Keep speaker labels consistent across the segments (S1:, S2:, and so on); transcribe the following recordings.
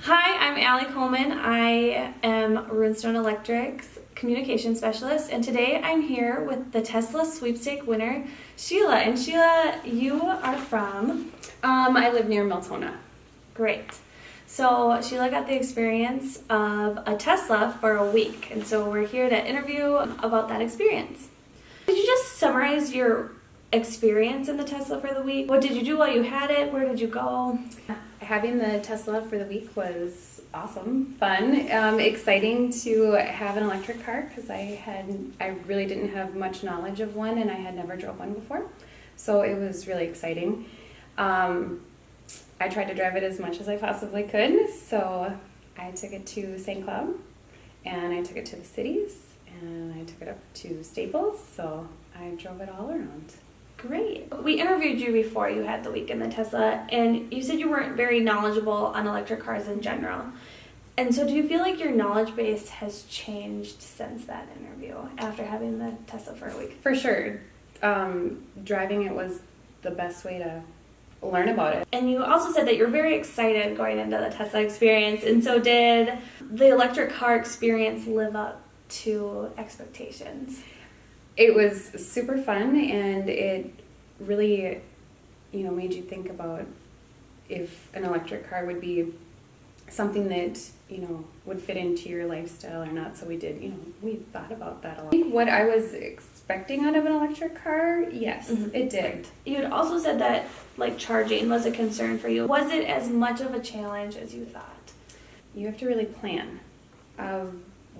S1: Hi, I'm Allie Coleman. I am Runestone Electric's communication specialist, and today I'm here with the Tesla Sweepstakes winner, Sheila. And Sheila, you are from?
S2: I live near Miltona.
S1: Great. So Sheila got the experience of a Tesla for a week, and so we're here to interview about that experience. Could you just summarize your experience in the Tesla for the week? What did you do while you had it? Where did you go?
S2: Having the Tesla for the week was awesome, fun, exciting to have an electric car because I really didn't have much knowledge of one and I had never drove one before. So it was really exciting. I tried to drive it as much as I possibly could. So I took it to St. Cloud and I took it to the cities and I took it up to Staples. So I drove it all around.
S1: Great. We interviewed you before you had the week in the Tesla, and you said you weren't very knowledgeable on electric cars in general. And so do you feel like your knowledge base has changed since that interview after having the Tesla for a week?
S2: For sure. Driving it was the best way to learn about it.
S1: And you also said that you're very excited going into the Tesla experience, and so did the electric car experience live up to expectations?
S2: It was super fun, and it really, made you think about if an electric car would be something that, would fit into your lifestyle or not. So we thought about that a lot. I think what I was expecting out of an electric car, yes, it did.
S1: You had also said that, charging was a concern for you. Was it as much of a challenge as you thought?
S2: You have to really plan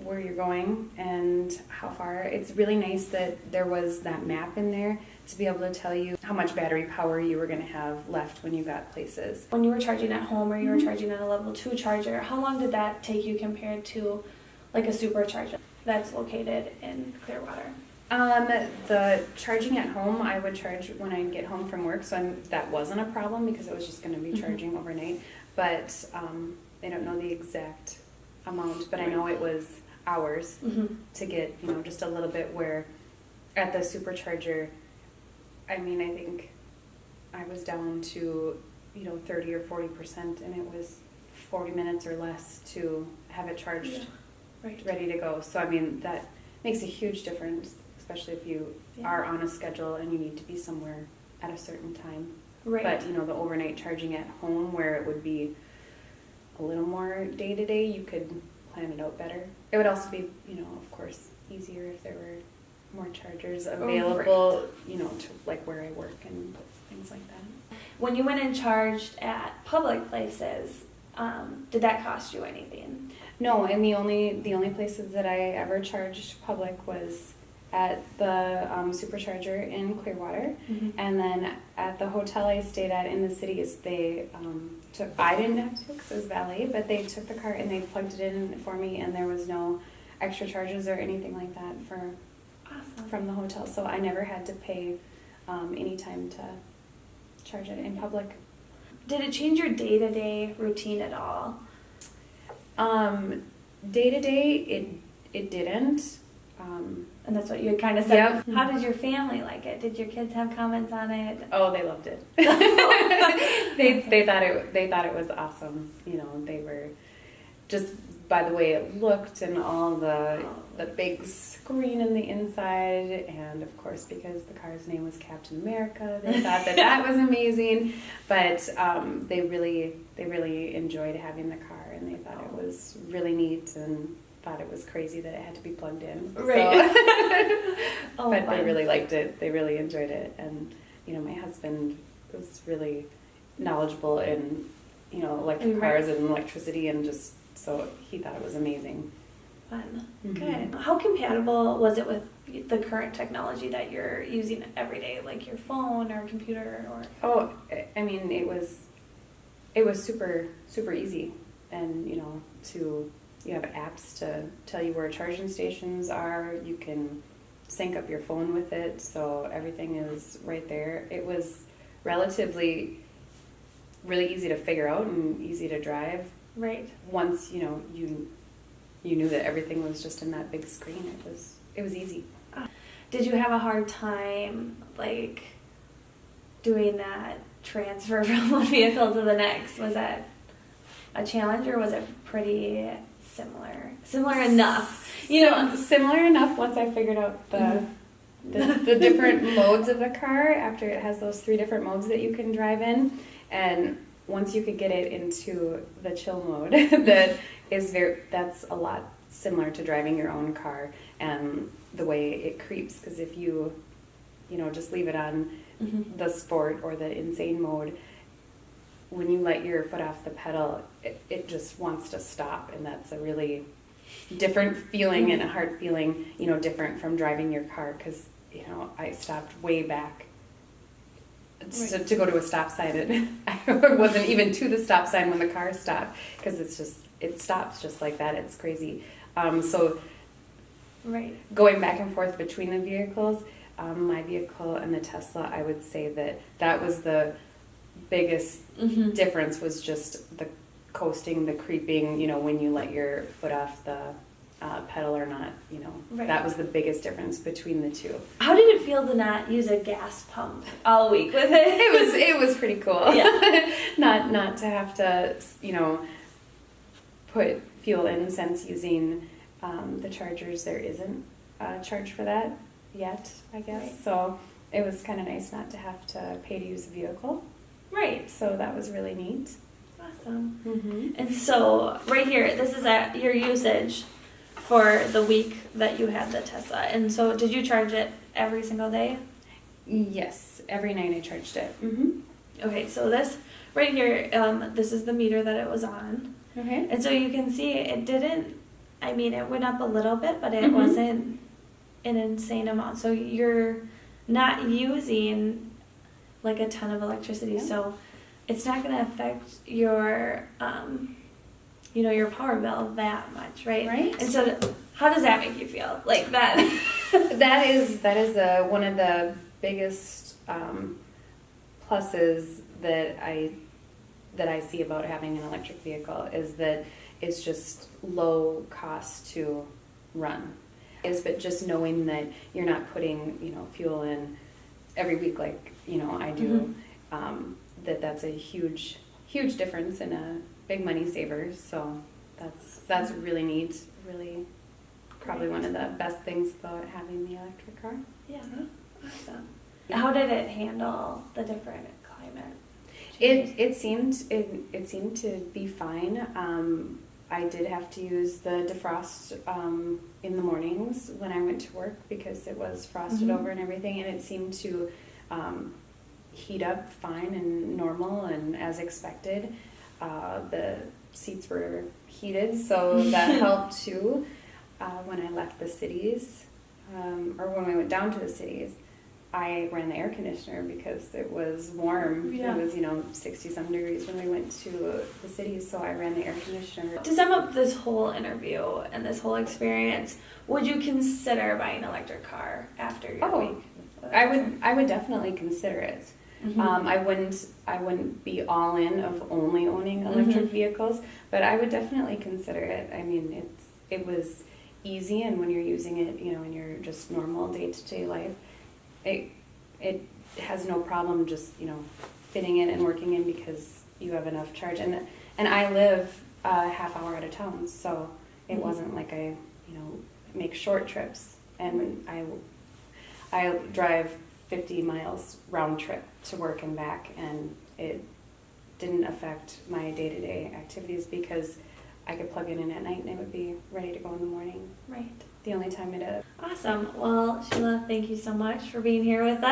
S2: where you're going and how far. It's really nice that there was that map in there to be able to tell you how much battery power you were going to have left when you got places.
S1: When you were charging at home or you were charging at a level 2 charger, how long did that take you compared to a supercharger that's located in Clearwater?
S2: The charging at home, I would charge when I'd get home from work, so that wasn't a problem because it was just going to be charging overnight. But I don't know the exact amount, but I know it was hours to get, just a little bit, where at the supercharger, I think I was down to, 30 or 40%, and it was 40 minutes or less to have it charged, ready to go. So, that makes a huge difference, especially if you are on a schedule and you need to be somewhere at a certain time.
S1: Right.
S2: But, the overnight charging at home, where it would be a little more day-to-day, you could plan it out better. It would also be, of course, easier if there were more chargers available, to where I work and things like that.
S1: When you went and charged at public places, did that cost you anything?
S2: No, and the only places that I ever charged public was at the supercharger in Clearwater, and then at the hotel I stayed at in the cities, they I didn't have to because it was valet, but they took the car and they plugged it in for me, and there was no extra charges or anything like that from the hotel, so I never had to pay any time to charge it in public.
S1: Did it change your day-to-day routine at all?
S2: Day-to-day, it didn't.
S1: And that's what you had kind of said.
S2: Yep.
S1: How did your family like it? Did your kids have comments on it?
S2: Oh, they loved it. they thought it was awesome. They were just by the way it looked and all the big screen in the inside, and of course because the car's name was Captain America, they thought that was amazing. But they really enjoyed having the car, and they thought it was really neat and thought it was crazy that it had to be plugged in.
S1: Right.
S2: So, but they really liked it. They really enjoyed it. And, my husband was really knowledgeable in, electric cars and electricity, and just, so he thought it was amazing.
S1: Fun. Good. How compatible was it with the current technology that you're using every day, like your phone or computer or?
S2: Oh, it was super, super easy. And, you have apps to tell you where charging stations are. You can sync up your phone with it, so everything is right there. It was relatively really easy to figure out and easy to drive.
S1: Right.
S2: Once you knew that everything was just in that big screen, it was easy.
S1: Did you have a hard time doing that transfer from one vehicle to the next? Was that a challenge, or was it pretty similar? Similar enough, you know.
S2: Similar enough once I figured out the different modes of the car after it has those 3 different modes that you can drive in. And once you could get it into the chill mode, that's a lot similar to driving your own car and the way it creeps. Because if you just leave it on the sport or the insane mode, when you let your foot off the pedal, it just wants to stop, and that's a really different feeling and a hard feeling, different from driving your car. Because I stopped way back to go to a stop sign, and I wasn't even to the stop sign when the car stopped, because it stops just like that. It's crazy. So going back and forth between the vehicles, my vehicle and the Tesla, I would say that was the biggest difference, was just the coasting, the creeping, when you let your foot off the pedal or not, that was the biggest difference between the two.
S1: How did it feel to not use a gas pump all week with it?
S2: It was pretty cool. Yeah. not to have to, put fuel in, since using the chargers, there isn't a charge for that yet, I guess. Right. So it was kind of nice not to have to pay to use the vehicle.
S1: Right.
S2: So that was really neat.
S1: Awesome.
S2: Mm-hmm.
S1: And so right here, this is your usage for the week that you had the Tesla. And so did you charge it every single day?
S2: Yes, every night I charged it. Mm-hmm.
S1: Okay, so this right here, this is the meter that it was on.
S2: Okay.
S1: And so you can see it went up a little bit, but it wasn't an insane amount. So you're not using like a ton of electricity, so it's not going to affect your your power bill that much, right?
S2: Right.
S1: And so how does that make you feel? Like that?
S2: that is one of the biggest pluses that I see about having an electric vehicle, is that it's just low cost to run. But just knowing that you're not putting fuel in every week like I do, that's a huge difference and a big money saver. So that's really neat. Really, probably one of the best things about having the electric car.
S1: Yeah, awesome. How did it handle the different climate?
S2: It seemed to be fine. I did have to use the defrost in the mornings when I went to work, because it was frosted over and everything, and it seemed to heat up fine and normal and as expected. The seats were heated, so that helped too. When I left the cities, or when we went down to the cities, I ran the air conditioner because it was warm.
S1: Yeah.
S2: It was 60-some degrees when we went to the cities, so I ran the air conditioner.
S1: To sum up this whole interview and this whole experience, would you consider buying an electric car after your week?
S2: I would definitely consider it. I wouldn't be all in of only owning electric vehicles, but I would definitely consider it. I mean, it was easy, and when you're using it, in your just normal day-to-day life, it has no problem just fitting in and working in, because you have enough charge. And I live a half hour out of town, so it wasn't like I make short trips, and I drive 50 miles round trip to work and back, and it didn't affect my day-to-day activities, because I could plug it in at night and it would be ready to go in the morning.
S1: Right.
S2: The only time it is.
S1: Awesome. Well, Sheila, thank you so much for being here with us.